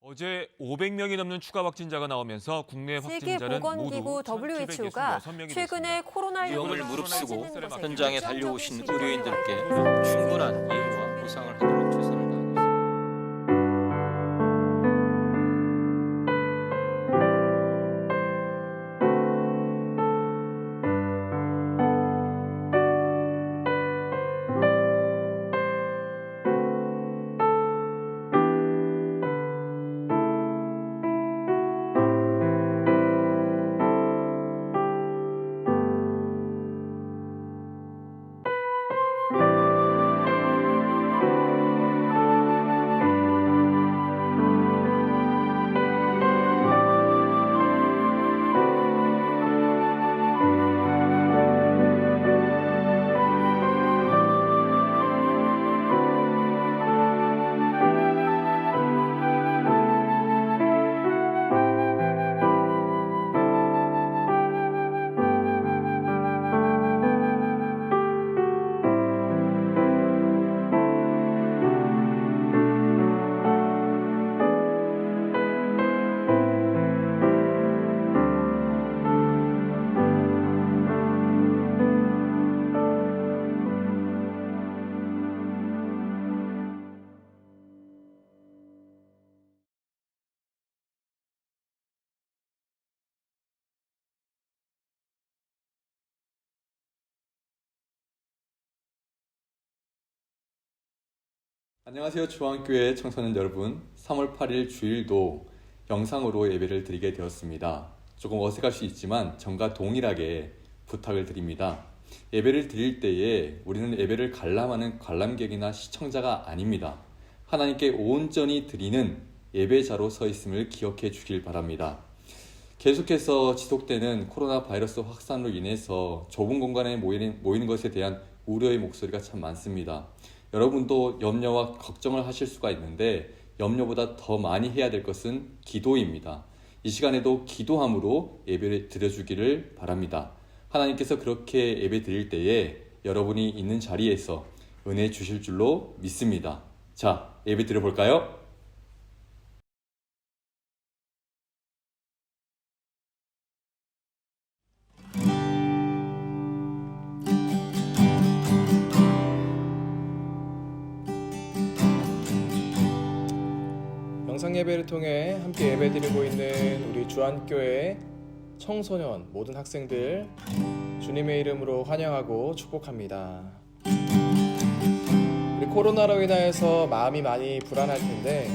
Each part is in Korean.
어제 500명이 넘는 추가 확진자가 나오면서 국내 확진자는 모두 세계보건기구 WHO가 1,766명이 최근에 코로나19가 위험을 무릅쓰고 퍼지는 현장에 것에 달려오신 긍정적인 의료인들께 시그널을 충분한 알리고 예우와 보상을 하도록 최선을 다하겠습니다. 안녕하세요. 주안교회 청소년 여러분. 3월 8일 주일도 영상으로 예배를 드리게 되었습니다. 조금 어색할 수 있지만 전과 동일하게 부탁을 드립니다. 예배를 드릴 때에 우리는 예배를 관람하는 관람객이나 시청자가 아닙니다. 하나님께 온전히 드리는 예배자로 서 있음을 기억해 주길 바랍니다. 계속해서 지속되는 코로나 바이러스 확산으로 인해서 좁은 공간에 모이는 것에 대한 우려의 목소리가 참 많습니다. 여러분도 염려와 걱정을 하실 수가 있는데 염려보다 더 많이 해야 될 것은 기도입니다. 이 시간에도 기도함으로 예배를 드려주기를 바랍니다. 하나님께서 그렇게 예배 드릴 때에 여러분이 있는 자리에서 은혜 주실 줄로 믿습니다. 자, 예배 드려볼까요? 영상 예배를 통해 함께 예배드리고 있는 우리 주안교회 청소년 모든 학생들 주님의 이름으로 환영하고 축복합니다. 우리 코로나로 인하여서 마음이 많이 불안할 텐데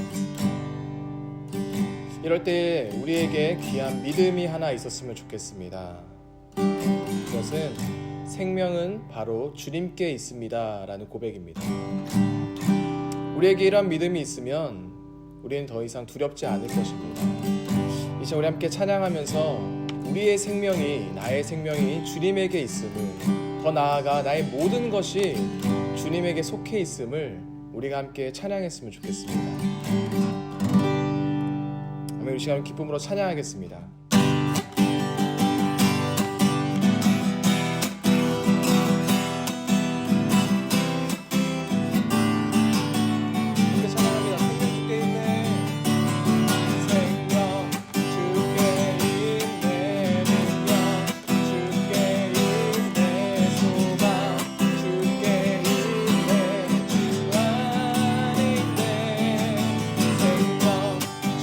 이럴 때 우리에게 귀한 믿음이 하나 있었으면 좋겠습니다. 그것은 생명은 바로 주님께 있습니다 라는 고백입니다. 우리에게 이런 믿음이 있으면 우리는 더 이상 두렵지 않을 것입니다. 이제 우리 함께 찬양하면서 우리의 생명이, 나의 생명이 주님에게 있음을, 더 나아가 나의 모든 것이 주님에게 속해 있음을 우리가 함께 찬양했으면 좋겠습니다. 아멘. 이 시간 기쁨으로 찬양하겠습니다.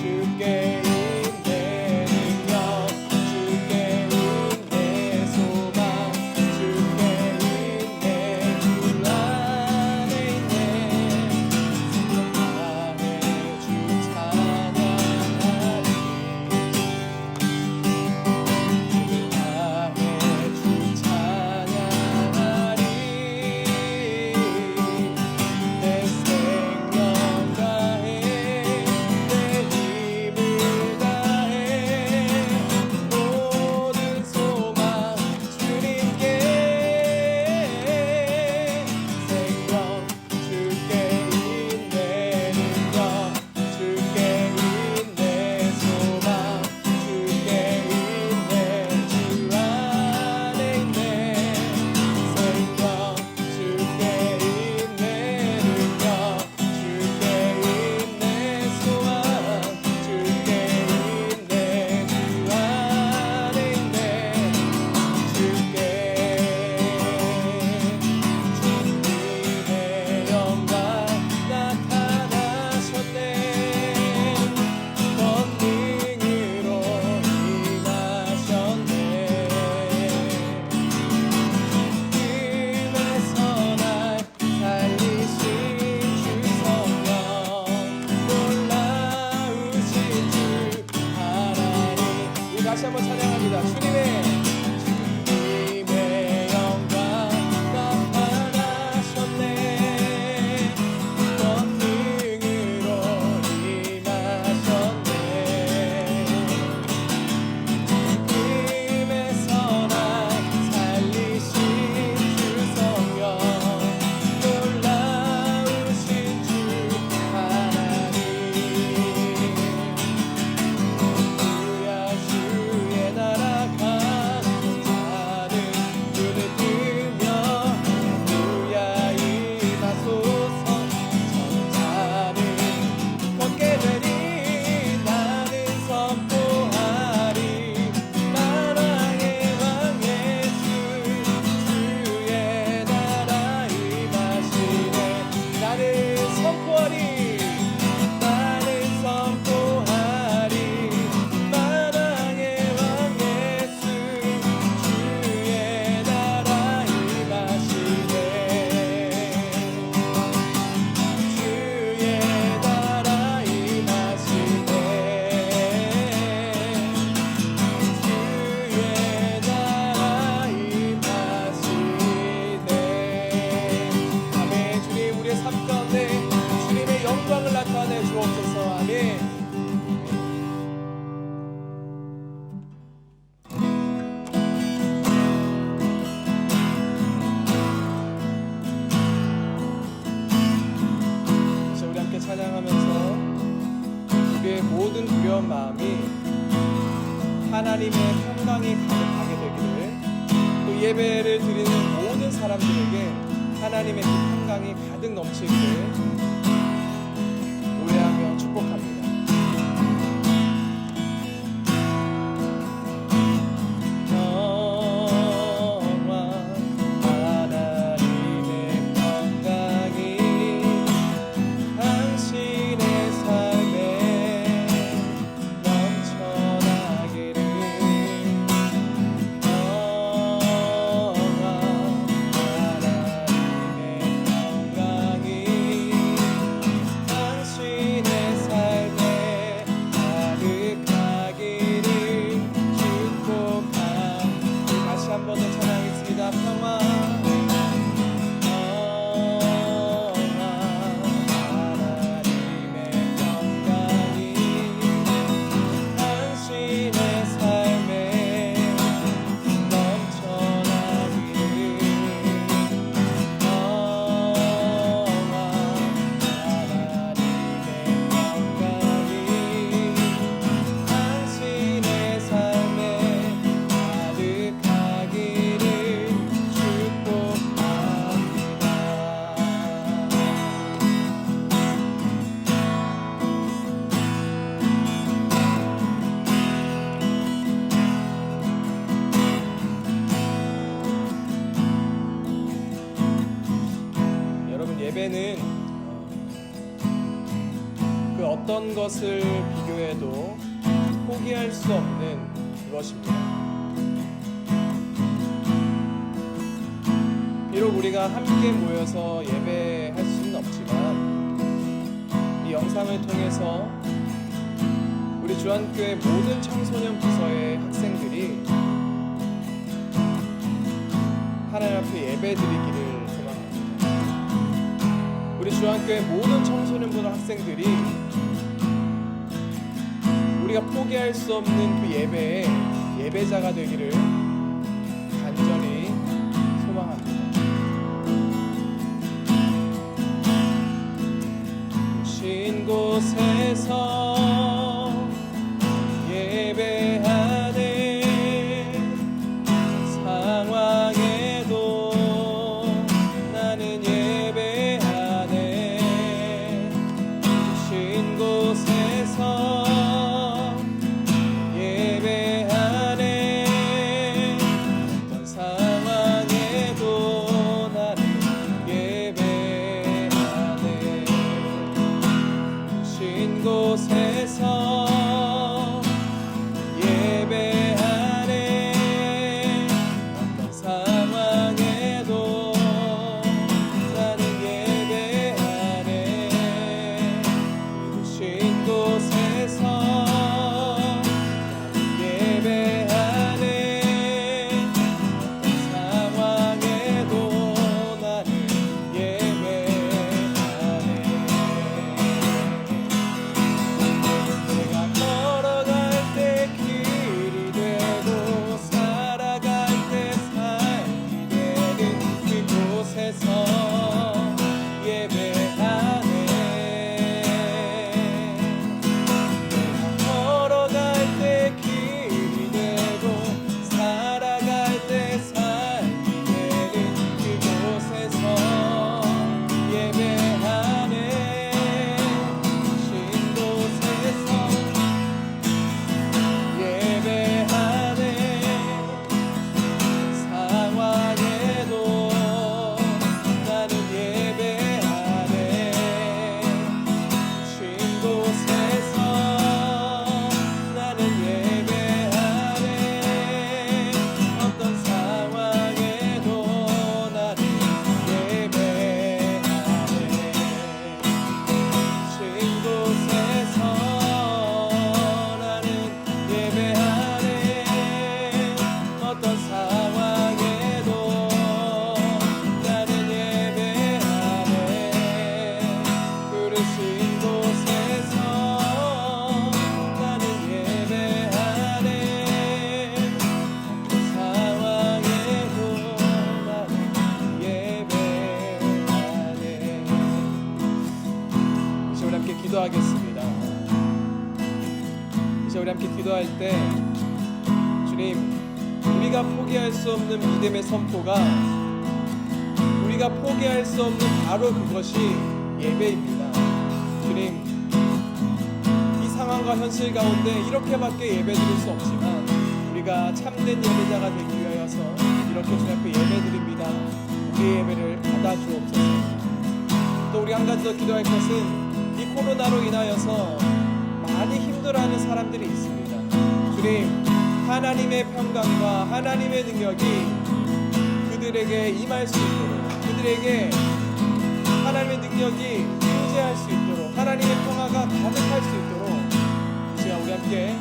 주께 있네 능력 다시 한번 찬양합니다. 주님의 영광 나타나셨네. 권능으로 임하셨네. 꿈에서 날 살리신 주 성령 놀라우신 주 하나님. 주야 주의 나라 가는 자는 눈을 뜨며 주야 임하소서. 천사는 걷게 되니 나는 선포하리. 나라의 왕 예수 주의 나라 임하시네. 나는 선포하리. 나는 선포하리. 나라의 왕 예수 주의 나라 임하시네. 주의 나라 임하시네. 주의 나라 임하시네. 아멘. 주님 우리의 삶 가운데 주님의 영광을 나타내 주옵소서. 아멘. 이제 우리 함께 찬양하면서 우리의 모든 두려운 마음이 하나님의 평강이 가득하게 되기를, 또 예배를 드리는 모든 사람들에게 하나님의 그 평강이 가득 넘치기를 노래하며 축복합니다. 하나님의 평강이 당신의 삶에 넘쳐나기를. 하나님의 평강이 당신의 삶에 가득하기를 축복합니다. 다시 한 번 더 찬양하겠습니다. 평화 하나님의 평강이 당신의 삶에 넘쳐나기를. 하나님의 평강이 당신의 삶에 가득하기를 축복합니다. 여러분, 예배는 그 어떤 것을 비교해도 포기할 수 없는 그것입니다. 비록 우리가 함께 모여서 예배할 수는 없지만 이 영상을 통해서 우리 주안교회 모든 청소년 부서의 학생들이 하나님 앞에 예배드리기를 소망합니다. 우리 주안교회 모든 청소년 부서 학생들이 우리가 포기할 수 없는 그 예배의 예배자가 되기를 간절히 소망합니다. 신 곳에서 예배하네. 상황에도 나는 예배하네. 신 곳에서 예배하네. 어떤 상황에도 나는 예배하네. 신 곳에 우리 함께 기도할 때 주님, 우리가 포기할 수 없는 믿음의 선포가, 우리가 포기할 수 없는 바로 그것이 예배입니다. 주님, 이 상황과 현실 가운데 이렇게밖에 예배드릴 수 없지만 우리가 참된 예배자가 되기 위하여서 이렇게 주님 앞에 예배드립니다. 우리의 예배를 받아주옵소서. 또 우리 한 가지 더 기도할 것은 이 코로나로 인하여서 많이 힘들어하는 사람들이 있습니다. 주님, 하나님의 평강과 하나님의 능력이 그들에게 임할 수 있도록, 그들에게 하나님의 능력이 임재할 수 있도록, 하나님의 평화가 가득할 수 있도록 이 시간 우리 함께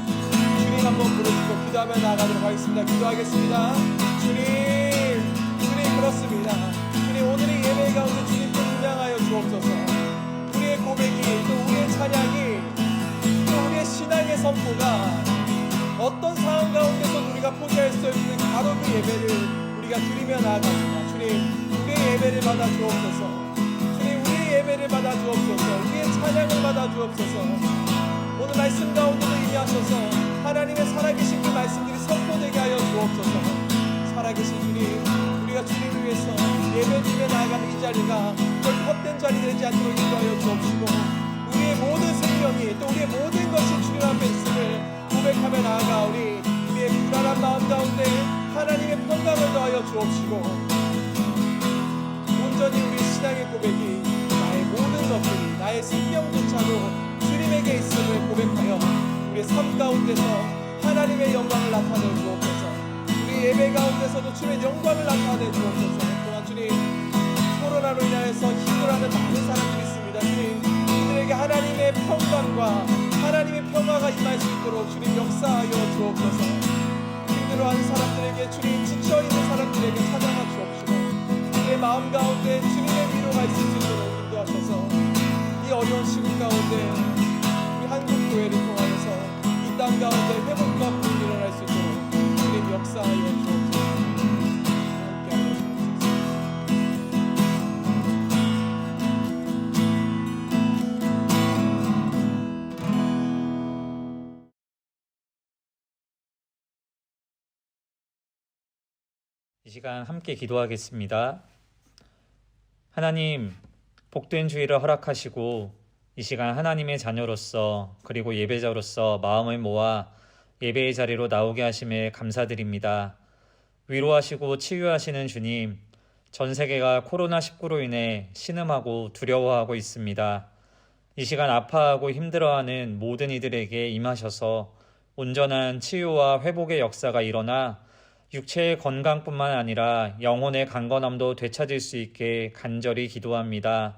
주님 한번 부르시고 기도하며 나아가도록 하겠습니다. 기도하겠습니다. 주님 그렇습니다. 주님, 오늘의 예배 가운데 주님께 분양하여 주옵소서. 우리의 고백이, 또 우리의 찬양이, 또 우리의 신앙의 선포가 어떤 상황 가운데서 우리가 포기할 수 없는 바로 그 예배를 우리가 드리며 나아갑니다. 주님, 우리의 예배를 받아 주옵소서. 주님, 우리의 예배를 받아 주옵소서. 우리의 찬양을 받아 주옵소서. 오늘 말씀 가운데도 임하셔서 하나님의 살아계신 그 말씀들이 선포되게 하여 주옵소서. 살아계신 주님, 우리가 주님을 위해서 예배드리며 나아가는 이 자리가 별 헛된 자리 되지 않도록 인도하여 주옵시고, 우리의 모든 생명이, 또 우리의 모든 것이 주님 앞에 있음을 고백하며 나아가 우리의 불안한 마음 가운데 하나님의 평강을 더하여 주옵시고, 온전히 우리 신앙의 고백이 나의 모든 것들이, 나의 생명조차도 주님에게 있음을 고백하여 우리의 삶 가운데서 하나님의 영광을 나타내 주옵소서. 우리 예배 가운데서도 주님의 영광을 나타내 주옵소서. 또한 주님, 코로나로 인하여서 힘들어하는 많은 사람들이 있습니다. 주님, 이들에게 하나님의 평강과 하나님의 평화가 임할 수 있도록 주님 역사하여 주옵소서. 힘들어하는 사람들에게, 주님 지쳐있는 사람들에게 찾아가 주옵시고, 그들의 마음 가운데 주님의 위로가 있을 수 있도록 인도하셔서 이 어려운 시국 가운데 우리 한국교회를 통하여서 이 땅 가운데 회복과 부흥이 일어날 수 있도록 주님 역사하여 주옵소서. 함께하여 주옵소서. 이 시간 함께 기도하겠습니다. 하나님, 복된 주일을 허락하시고 이 시간 하나님의 자녀로서, 그리고 예배자로서 마음을 모아 예배의 자리로 나오게 하심에 감사드립니다. 위로하시고 치유하시는 주님, 전 세계가 코로나19로 인해 신음하고 두려워하고 있습니다. 이 시간 아파하고 힘들어하는 모든 이들에게 임하셔서 온전한 치유와 회복의 역사가 일어나 육체의 건강뿐만 아니라 영혼의 강건함도 되찾을 수 있게 간절히 기도합니다.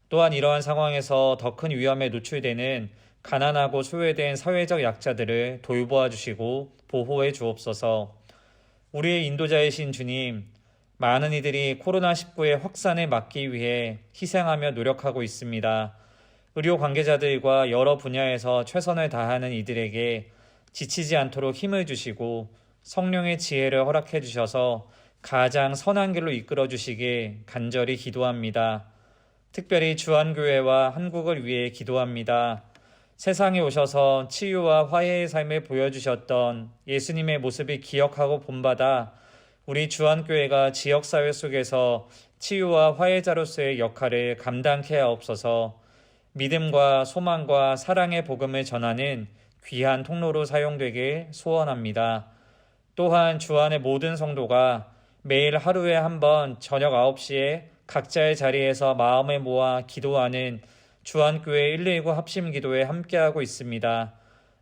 또한 이러한 상황에서 더 큰 위험에 노출되는 가난하고 소외된 사회적 약자들을 돌보아 주시고 보호해 주옵소서. 우리의 인도자이신 주님, 많은 이들이 코로나19의 확산을 막기 위해 희생하며 노력하고 있습니다. 의료 관계자들과 여러 분야에서 최선을 다하는 이들에게 지치지 않도록 힘을 주시고 성령의 지혜를 허락해 주셔서 가장 선한 길로 이끌어 주시길 간절히 기도합니다. 특별히 주한교회와 한국을 위해 기도합니다. 세상에 오셔서 치유와 화해의 삶을 보여주셨던 예수님의 모습을 기억하고 본받아 우리 주한교회가 지역사회 속에서 치유와 화해자로서의 역할을 감당케 하옵소서. 믿음과 소망과 사랑의 복음을 전하는 귀한 통로로 사용되길 소원합니다. 또한 주안의 모든 성도가 매일 하루에 한 번 저녁 9시에 각자의 자리에서 마음을 모아 기도하는 주안교회 119 합심기도에 함께하고 있습니다.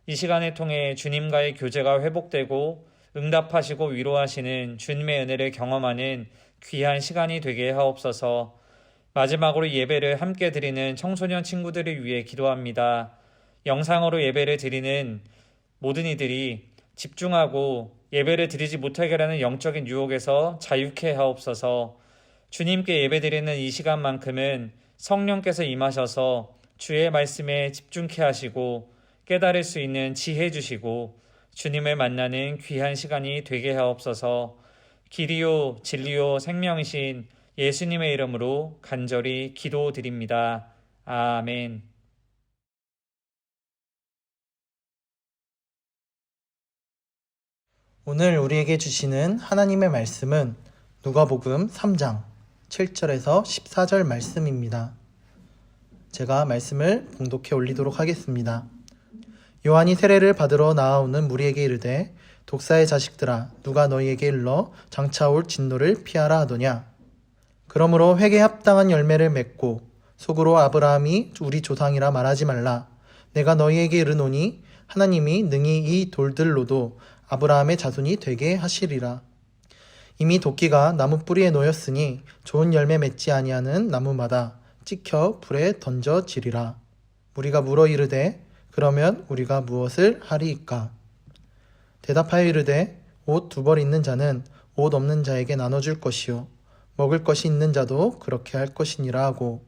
이 시간을 통해 주님과의 교제가 회복되고 응답하시고 위로하시는 주님의 은혜를 경험하는 귀한 시간이 되게 하옵소서. 마지막으로 예배를 함께 드리는 청소년 친구들을 위해 기도합니다. 영상으로 예배를 드리는 모든 이들이 집중하고 예배를 드리지 못하게 하는 영적인 유혹에서 자유케 하옵소서. 주님께 예배드리는 이 시간만큼은 성령께서 임하셔서 주의 말씀에 집중케 하시고 깨달을 수 있는 지혜 주시고 주님을 만나는 귀한 시간이 되게 하옵소서. 길이요 진리요 생명이신 예수님의 이름으로 간절히 기도드립니다. 아멘. 오늘 우리에게 주시는 하나님의 말씀은 누가복음 3장 7절에서 14절 말씀입니다. 제가 말씀을 봉독해 올리도록 하겠습니다. 요한이 세례를 받으러 나아오는 무리에게 이르되 독사의 자식들아 누가 너희에게 일러 장차 올 진노를 피하라 하더냐. 그러므로 회개에 합당한 열매를 맺고 속으로 아브라함이 우리 조상이라 말하지 말라. 내가 너희에게 이르노니 하나님이 능히 이 돌들로도 아브라함의 자손이 되게 하시리라. 이미 도끼가 나무 뿌리에 놓였으니 좋은 열매 맺지 아니하는 나무마다 찍혀 불에 던져지리라. 무리가 물어 이르되 그러면 우리가 무엇을 하리이까? 대답하여 이르되 옷 2벌 있는 자는 옷 없는 자에게 나눠줄 것이요 먹을 것이 있는 자도 그렇게 할 것이니라 하고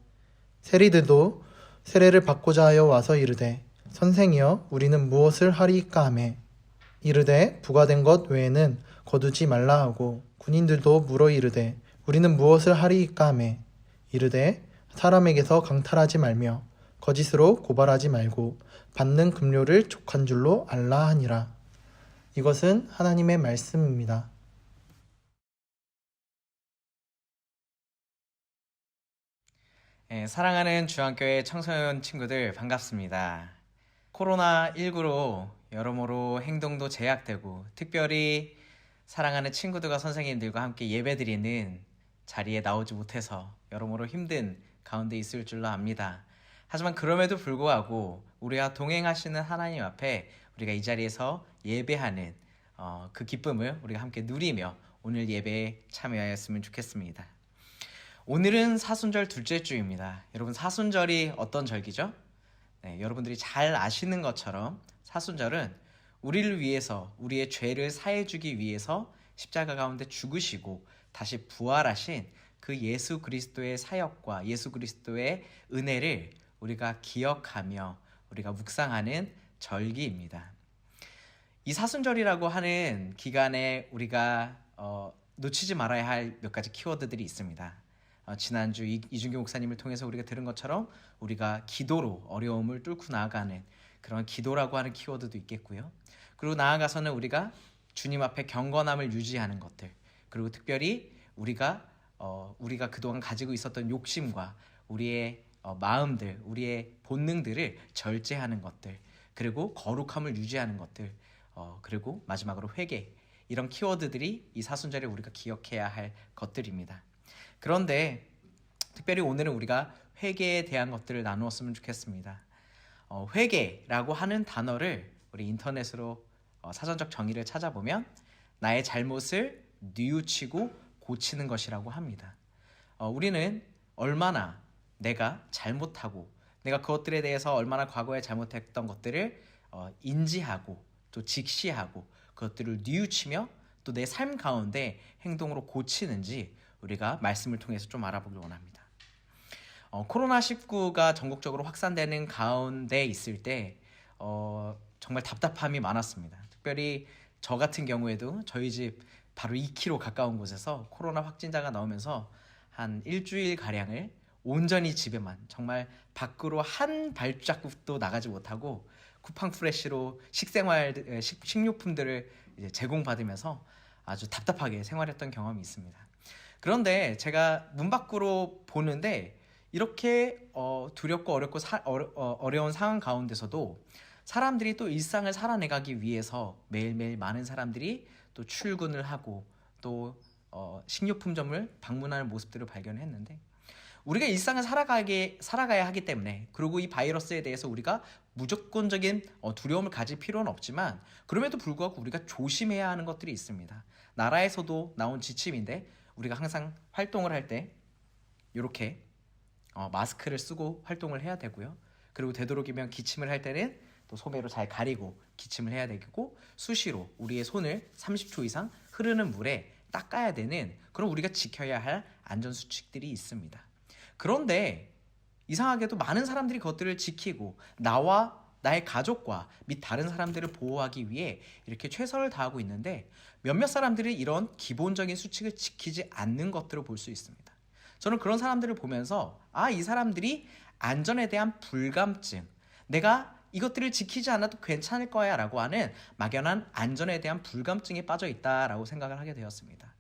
세리들도 세례를 받고자 하여 와서 이르되 선생이여 우리는 무엇을 하리이까 하매 이르되 부과된 것 외에는 거두지 말라 하고 군인들도 물어 이르되 우리는 무엇을 하리이까 하매 이르되 사람에게서 강탈하지 말며 거짓으로 고발하지 말고 받는 급료를 족한 줄로 알라 하니라. 이것은 하나님의 말씀입니다. 사랑하는 주안교회 청소년 친구들 반갑습니다. 코로나19로 여러모로 행동도 제약되고 특별히 사랑하는 친구들과 선생님들과 함께 예배드리는 자리에 나오지 못해서 여러모로 힘든 가운데 있을 줄로 압니다. 하지만 그럼에도 불구하고 우리와 동행하시는 하나님 앞에 우리가 이 자리에서 예배하는 그 기쁨을 우리가 함께 누리며 오늘 예배에 참여하였으면 좋겠습니다. 오늘은 사순절 둘째 주입니다. 여러분 사순절이 어떤 절기죠? 네, 여러분들이 잘 아시는 것처럼 사순절은 우리를 위해서 우리의 죄를 사해주기 위해서 십자가 가운데 죽으시고 다시 부활하신 그 예수 그리스도의 사역과 예수 그리스도의 은혜를 우리가 기억하며 우리가 묵상하는 절기입니다. 이 사순절이라고 하는 기간에 우리가 놓치지 말아야 할 몇 가지 키워드들이 있습니다. 지난주 이준규 목사님을 통해서 우리가 들은 것처럼 우리가 기도로 어려움을 뚫고 나아가는 그런 기도라고 하는 키워드도 있겠고요. 그리고 나아가서는 우리가 주님 앞에 경건함을 유지하는 것들, 그리고 특별히 우리가 그동안 가지고 있었던 욕심과 우리의 마음들, 우리의 본능들을 절제하는 것들, 그리고 거룩함을 유지하는 것들, 그리고 마지막으로 회개, 이런 키워드들이 이 사순절에 우리가 기억해야 할 것들입니다. 그런데 특별히 오늘은 우리가 회개에 대한 것들을 나누었으면 좋겠습니다. 회개라고 하는 단어를 우리 인터넷으로 사전적 정의를 찾아보면 나의 잘못을 뉘우치고 고치는 것이라고 합니다. 우리는 얼마나 내가 잘못하고 내가 그것들에 대해서 얼마나 과거에 잘못했던 것들을 인지하고 또 직시하고 그것들을 뉘우치며 또 내 삶 가운데 행동으로 고치는지 우리가 말씀을 통해서 좀 알아보길 원합니다. 코로나19가 전국적으로 확산되는 가운데 있을 때 정말 답답함이 많았습니다. 특별히 저 같은 경우에도 저희 집 바로 2km 가까운 곳에서 코로나 확진자가 나오면서 한 일주일가량을 온전히 집에만, 정말 밖으로 한 발자국도 나가지 못하고 쿠팡 프레쉬로 식료품들을 이제 제공받으면서 아주 답답하게 생활했던 경험이 있습니다. 그런데 제가 문 밖으로 보는데 이렇게 두렵고 어려운 상황 가운데서도 사람들이 또 일상을 살아내가기 위해서 매일매일 많은 사람들이 또 출근을 하고 또 식료품점을 방문하는 모습들을 발견했는데, 우리가 일상을 살아가야 하기 때문에, 그리고 이 바이러스에 대해서 우리가 무조건적인 두려움을 가질 필요는 없지만 그럼에도 불구하고 우리가 조심해야 하는 것들이 있습니다. 나라에서도 나온 지침인데 우리가 항상 활동을 할 때 이렇게 마스크를 쓰고 활동을 해야 되고요. 그리고 되도록이면 기침을 할 때는 또 소매로 잘 가리고 기침을 해야 되고, 수시로 우리의 손을 30초 이상 흐르는 물에 닦아야 되는 그런 우리가 지켜야 할 안전수칙들이 있습니다. 그런데 이상하게도 많은 사람들이 그것들을 지키고 나와 나의 가족과 및 다른 사람들을 보호하기 위해 이렇게 최선을 다하고 있는데, 몇몇 사람들이 이런 기본적인 수칙을 지키지 않는 것들을 볼 수 있습니다. 저는 그런 사람들을 보면서 이 사람들이 안전에 대한 불감증, 내가 이것들을 지키지 않아도 괜찮을 거야 라고 하는 막연한 안전에 대한 불감증에 빠져 있다라고 생각을 하게 되었습니다.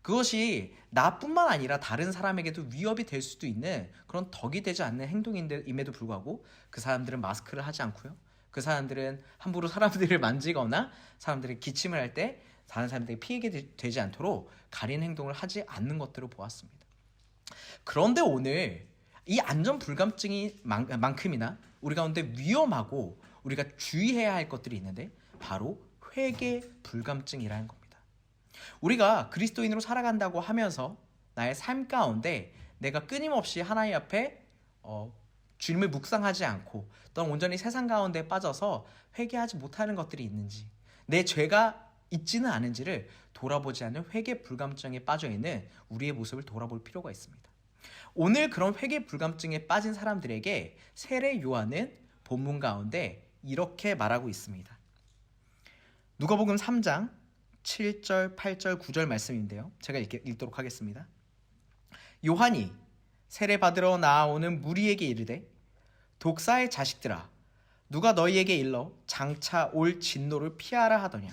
그것이 나뿐만 아니라 다른 사람에게도 위협이 될 수도 있는 그런 덕이 되지 않는 행동임에도 불구하고 그 사람들은 마스크를 하지 않고요. 그 사람들은 함부로 사람들을 만지거나 사람들이 기침을 할 때 다른 사람들에게 피해가 되지 않도록 가리는 행동을 하지 않는 것들을 보았습니다. 그런데 오늘 이 안전 불감증이 만큼이나 우리 가운데 위험하고 우리가 주의해야 할 것들이 있는데 바로 회개 불감증이라는 겁니다. 우리가 그리스도인으로 살아간다고 하면서 나의 삶 가운데 내가 끊임없이 하나님 앞에 주님을 묵상하지 않고 또는 온전히 세상 가운데 빠져서 회개하지 못하는 것들이 있는지, 내 죄가 있지는 않은지를 돌아보지 않는 회개 불감증에 빠져있는 우리의 모습을 돌아볼 필요가 있습니다. 오늘 그런 회개 불감증에 빠진 사람들에게 세례 요한은 본문 가운데 이렇게 말하고 있습니다. 누가복음 3장 7절, 8절, 9절 말씀인데요. 제가 읽도록 하겠습니다. 요한이 세례받으러 나아오는 무리에게 이르되 독사의 자식들아 누가 너희에게 일러 장차 올 진노를 피하라 하더냐.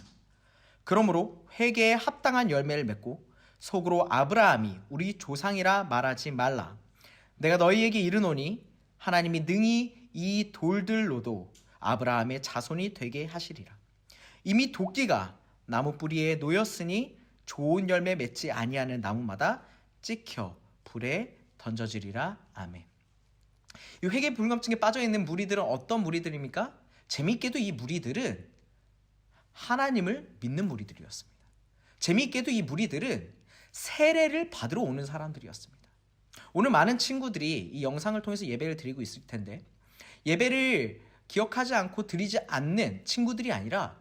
그러므로 회개에 합당한 열매를 맺고 속으로 아브라함이 우리 조상이라 말하지 말라. 내가 너희에게 이르노니 하나님이 능히 이 돌들로도 아브라함의 자손이 되게 하시리라. 이미 도끼가 나무 뿌리에 놓였으니 좋은 열매 맺지 아니하는 나무마다 찍혀 불에 던져지리라. 아멘. 이 회개 불감증에 빠져있는 무리들은 어떤 무리들입니까? 재미있게도 이 무리들은 하나님을 믿는 무리들이었습니다. 재미있게도 이 무리들은 세례를 받으러 오는 사람들이었습니다. 오늘 많은 친구들이 이 영상을 통해서 예배를 드리고 있을 텐데 예배를 기억하지 않고 드리지 않는 친구들이 아니라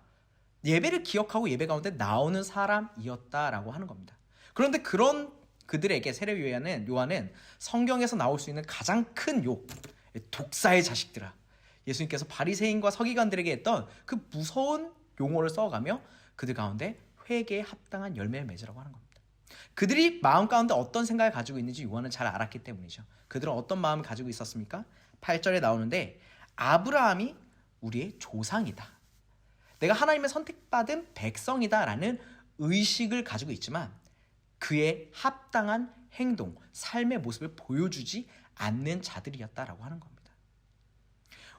예배를 기억하고 예배 가운데 나오는 사람이었다라고 하는 겁니다. 그런데 그런 그들에게 세례 요한은 성경에서 나올 수 있는 가장 큰 욕, 독사의 자식들아, 예수님께서 바리새인과 서기관들에게 했던 그 무서운 용어를 써가며 그들 가운데 회개에 합당한 열매를 맺으라고 하는 겁니다. 그들이 마음 가운데 어떤 생각을 가지고 있는지 요한은 잘 알았기 때문이죠. 그들은 어떤 마음을 가지고 있었습니까? 8절에 나오는데 아브라함이 우리의 조상이다, 내가 하나님의 선택받은 백성이다 라는 의식을 가지고 있지만 그의 합당한 행동, 삶의 모습을 보여주지 않는 자들이었다라고 하는 겁니다.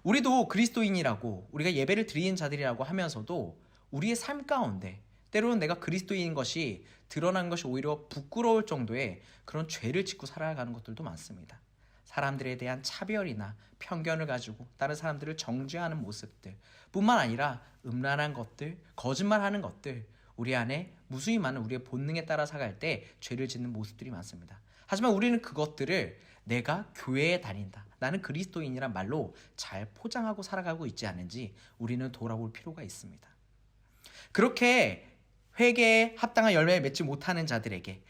우리도 그리스도인이라고 우리가 예배를 드리는 자들이라고 하면서도 우리의 삶 가운데 때로는 내가 그리스도인인 것이 드러난 것이 오히려 부끄러울 정도의 그런 죄를 짓고 살아가는 것들도 많습니다. 사람들에 대한 차별이나 편견을 가지고 다른 사람들을 정죄하는 모습들 뿐만 아니라 음란한 것들, 거짓말하는 것들, 우리 안에 무수히 많은 우리의 본능에 따라 살아갈 때 죄를 짓는 모습들이 많습니다. 하지만 우리는 그것들을 내가 교회에 다닌다, 나는 그리스도인이란 말로 잘 포장하고 살아가고 있지 않은지 우리는 돌아볼 필요가 있습니다. 그렇게 회개에 합당한 열매를 맺지 못하는 자들에게,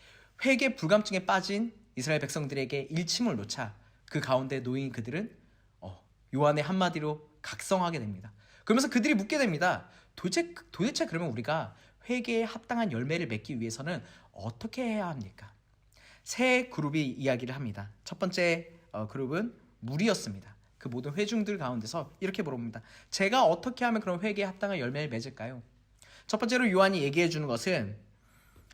회개 불감증에 빠진 이스라엘 백성들에게 일침을 놓자 그 가운데 놓인 그들은 요한의 한마디로 각성하게 됩니다. 그러면서 그들이 묻게 됩니다. 도대체 그러면 우리가 회개에 합당한 열매를 맺기 위해서는 어떻게 해야 합니까? 세 그룹이 이야기를 합니다. 첫 번째 그룹은 무리였습니다. 그 모든 회중들 가운데서 이렇게 물어봅니다. 제가 어떻게 하면 그런 회개에 합당한 열매를 맺을까요? 첫 번째로 요한이 얘기해 주는 것은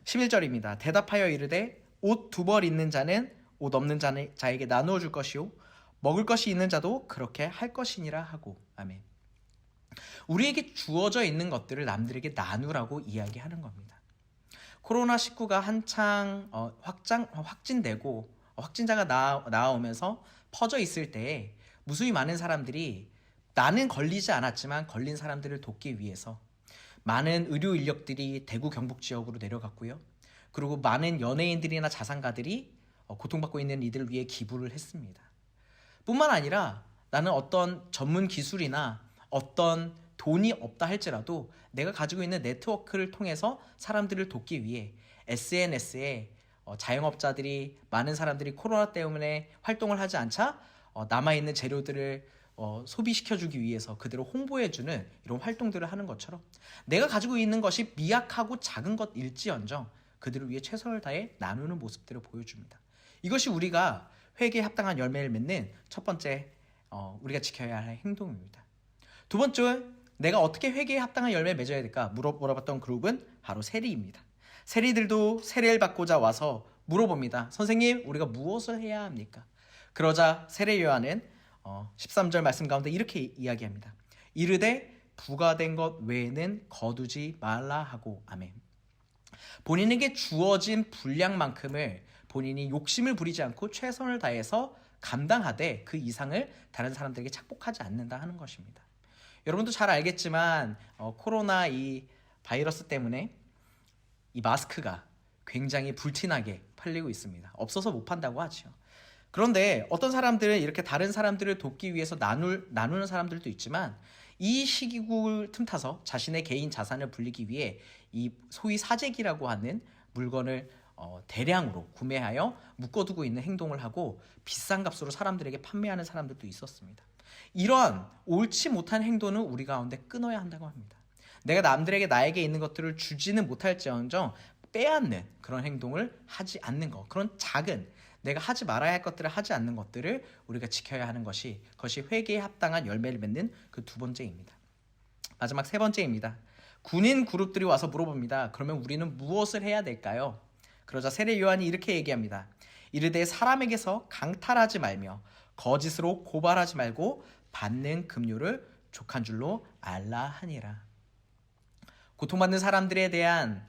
11절입니다. 대답하여 이르되 옷 2벌 있는 자는 옷 없는 자에게 나누어 줄 것이요 먹을 것이 있는 자도 그렇게 할 것이니라 하고. 아멘. 우리에게 주어져 있는 것들을 남들에게 나누라고 이야기하는 겁니다. 코로나19가 한창 확진되고 확진자가 나오면서 퍼져 있을 때에 무수히 많은 사람들이 나는 걸리지 않았지만 걸린 사람들을 돕기 위해서 많은 의료 인력들이 대구 경북 지역으로 내려갔고요. 그리고 많은 연예인들이나 자산가들이 고통받고 있는 이들을 위해 기부를 했습니다. 뿐만 아니라 나는 어떤 전문 기술이나 어떤 돈이 없다 할지라도 내가 가지고 있는 네트워크를 통해서 사람들을 돕기 위해 SNS에 자영업자들이, 많은 사람들이 코로나 때문에 활동을 하지 않자 남아있는 재료들을 소비시켜주기 위해서 그들을 홍보해주는 이런 활동들을 하는 것처럼 내가 가지고 있는 것이 미약하고 작은 것일지언정 그들을 위해 최선을 다해 나누는 모습들을 보여줍니다. 이것이 우리가 회개에 합당한 열매를 맺는 첫 번째 우리가 지켜야 할 행동입니다. 두 번째, 내가 어떻게 회개에 합당한 열매를 맺어야 될까 물어봤던 그룹은 바로 세리입니다. 세리들도 세례를 받고자 와서 물어봅니다. 선생님, 우리가 무엇을 해야 합니까? 그러자 세례 요한은 13절 말씀 가운데 이렇게 이야기합니다. 이르되 부과된 것 외에는 거두지 말라 하고. 아멘. 본인에게 주어진 분량만큼을 본인이 욕심을 부리지 않고 최선을 다해서 감당하되 그 이상을 다른 사람들에게 착복하지 않는다 하는 것입니다. 여러분도 잘 알겠지만 코로나 이 바이러스 때문에 이 마스크가 굉장히 불티나게 팔리고 있습니다. 없어서 못 판다고 하죠. 그런데 어떤 사람들은 이렇게 다른 사람들을 돕기 위해서 나누는 사람들도 있지만 이 시기국을 틈타서 자신의 개인 자산을 불리기 위해 이 소위 사재기라고 하는 물건을 대량으로 구매하여 묶어두고 있는 행동을 하고 비싼 값으로 사람들에게 판매하는 사람들도 있었습니다. 이러한 옳지 못한 행동은 우리 가운데 끊어야 한다고 합니다. 내가 남들에게 나에게 있는 것들을 주지는 못할지언정 빼앗는 그런 행동을 하지 않는 것, 그런 작은 내가 하지 말아야 할 것들을 하지 않는 것들을 우리가 지켜야 하는 그것이 회개에 합당한 열매를 맺는 그 두 번째입니다. 마지막 세 번째입니다. 군인 그룹들이 와서 물어봅니다. 그러면 우리는 무엇을 해야 될까요? 그러자 세례 요한이 이렇게 얘기합니다. 이르되 사람에게서 강탈하지 말며 거짓으로 고발하지 말고 받는 급료를 족한 줄로 알라 하니라. 고통받는 사람들에 대한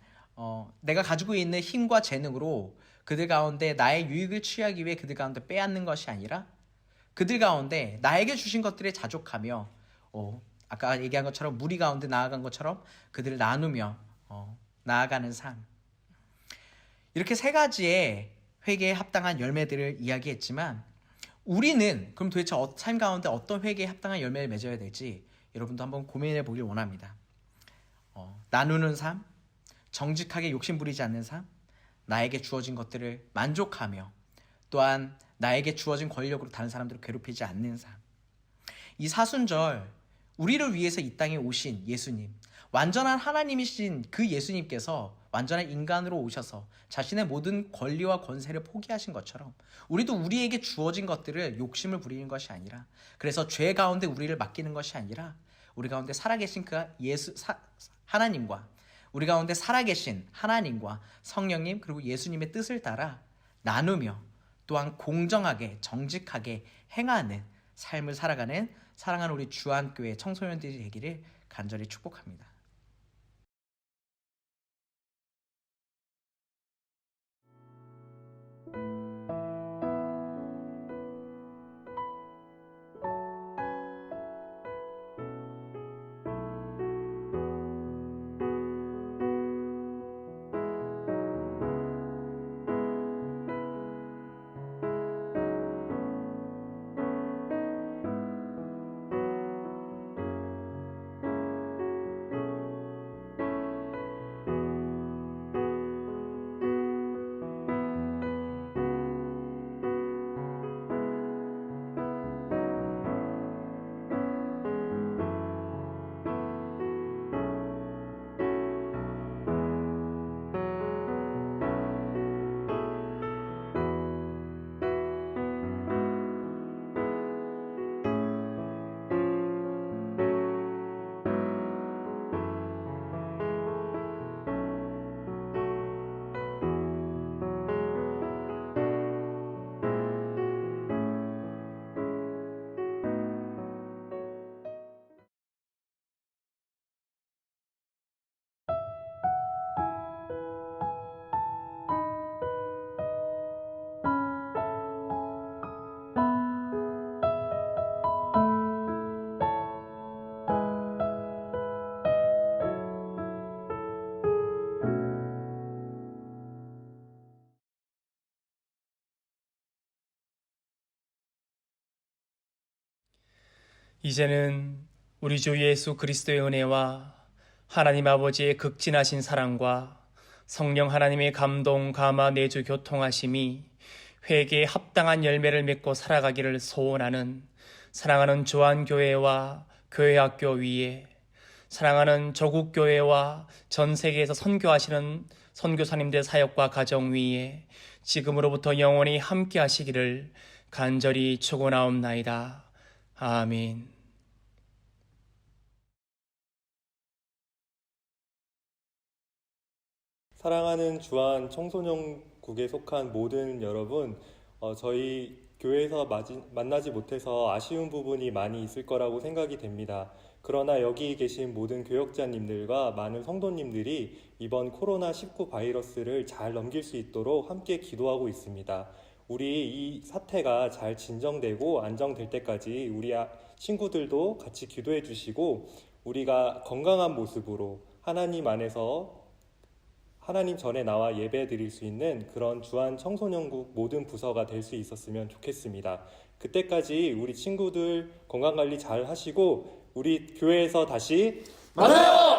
내가 가지고 있는 힘과 재능으로 그들 가운데 나의 유익을 취하기 위해 그들 가운데 빼앗는 것이 아니라 그들 가운데 나에게 주신 것들에 자족하며 아까 얘기한 것처럼 무리 가운데 나아간 것처럼 그들을 나누며 나아가는 삶. 이렇게 세 가지의 회개에 합당한 열매들을 이야기했지만 우리는 그럼 도대체 삶 가운데 어떤 회개에 합당한 열매를 맺어야 될지 여러분도 한번 고민해 보길 원합니다. 나누는 삶, 정직하게 욕심 부리지 않는 삶, 나에게 주어진 것들을 만족하며 또한 나에게 주어진 권력으로 다른 사람들을 괴롭히지 않는 삶. 이 사순절 우리를 위해서 이 땅에 오신 예수님, 완전한 하나님이신 그 예수님께서 완전한 인간으로 오셔서 자신의 모든 권리와 권세를 포기하신 것처럼 우리도 우리에게 주어진 것들을 욕심을 부리는 것이 아니라, 그래서 죄 가운데 우리를 맡기는 것이 아니라 우리 가운데 살아계신 그 하나님과 우리 가운데 살아계신 하나님과 성령님 그리고 예수님의 뜻을 따라 나누며 또한 공정하게 정직하게 행하는 삶을 살아가는 사랑하는 우리 주안교회 청소년들이 되기를 간절히 축복합니다. 이제는 우리 주 예수 그리스도의 은혜와 하나님 아버지의 극진하신 사랑과 성령 하나님의 감동, 감화, 내주, 교통하심이 회개에 합당한 열매를 맺고 살아가기를 소원하는 사랑하는 조안교회와 교회학교 위에 사랑하는 조국교회와 전 세계에서 선교하시는 선교사님들 사역과 가정 위에 지금으로부터 영원히 함께 하시기를 간절히 축원하옵나이다. 아멘. 사랑하는 주한 청소년국에 속한 모든 여러분, 저희 교회에서 만나지 못해서 아쉬운 부분이 많이 있을 거라고 생각이 됩니다. 그러나 여기 계신 모든 교역자님들과 많은 성도님들이 이번 코로나19 바이러스를 잘 넘길 수 있도록 함께 기도하고 있습니다. 우리 이 사태가 잘 진정되고 안정될 때까지 우리 친구들도 같이 기도해 주시고 우리가 건강한 모습으로 하나님 안에서 하나님 전에 나와 예배 드릴 수 있는 그런 주한 청소년국 모든 부서가 될 수 있었으면 좋겠습니다. 그때까지 우리 친구들 건강관리 잘 하시고 우리 교회에서 다시 만나요!